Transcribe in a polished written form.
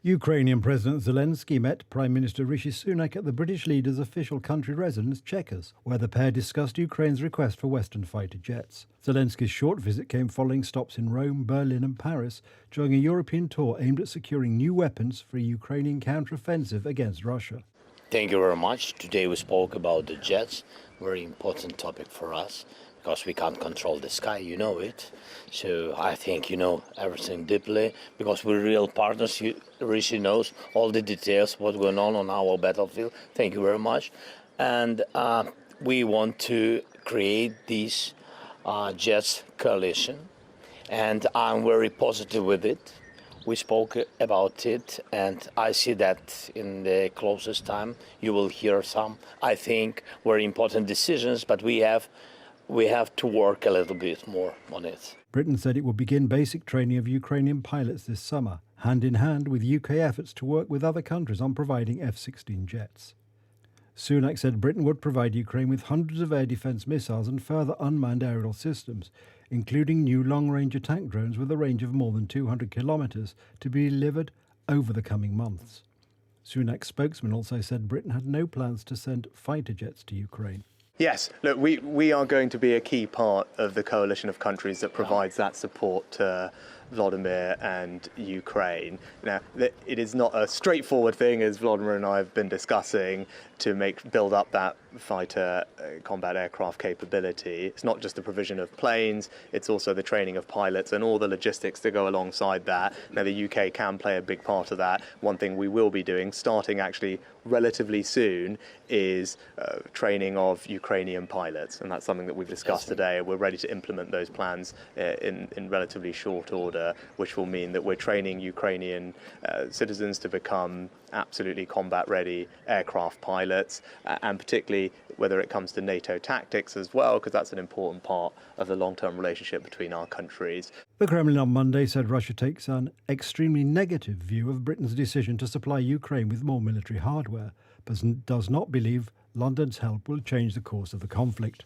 Ukrainian President Zelensky met Prime Minister Rishi Sunak at the British leader's official country residence, Chequers, where the pair discussed Ukraine's request for Western fighter jets. Zelensky's short visit came following stops in Rome, Berlin and Paris during a European tour aimed at securing new weapons for a Ukrainian counter-offensive against Russia. Thank you very much. Today we spoke about the jets, very important topic for us, because we can't control the sky, you know it. So I think you know everything deeply, because we're real partners. Rishi knows all the details, what's going on our battlefield. Thank you very much. And we want to create this jets coalition, and I'm very positive with it. We spoke about it, and I see that in the closest time you will hear some, I think, very important decisions, but we have to work a little bit more on it. Britain said it will begin basic training of Ukrainian pilots this summer, hand in hand with UK efforts to work with other countries on providing F-16 jets. Sunak said Britain would provide Ukraine with hundreds of air defence missiles and further unmanned aerial systems, including new long-range attack drones with a range of more than 200 kilometres to be delivered over the coming months. Sunak's spokesman also said Britain had no plans to send fighter jets to Ukraine. Yes, look, we are going to be a key part of the coalition of countries that provides that support to Vladimir and Ukraine. Now, it is not a straightforward thing, as Vladimir and I have been discussing, to build up that fighter combat aircraft capability. It's not just the provision of planes, it's also the training of pilots and all the logistics that go alongside that. Now, the UK can play a big part of that. One thing we will be doing, starting actually relatively soon, is training of Ukrainian pilots, and that's something that we've discussed today. We're ready to implement those plans in relatively short order, which will mean that we're training Ukrainian citizens to become absolutely combat-ready aircraft pilots, and particularly whether it comes to NATO tactics as well, because that's an important part of the long-term relationship between our countries. The Kremlin on Monday said Russia takes an extremely negative view of Britain's decision to supply Ukraine with more military hardware, but does not believe London's help will change the course of the conflict.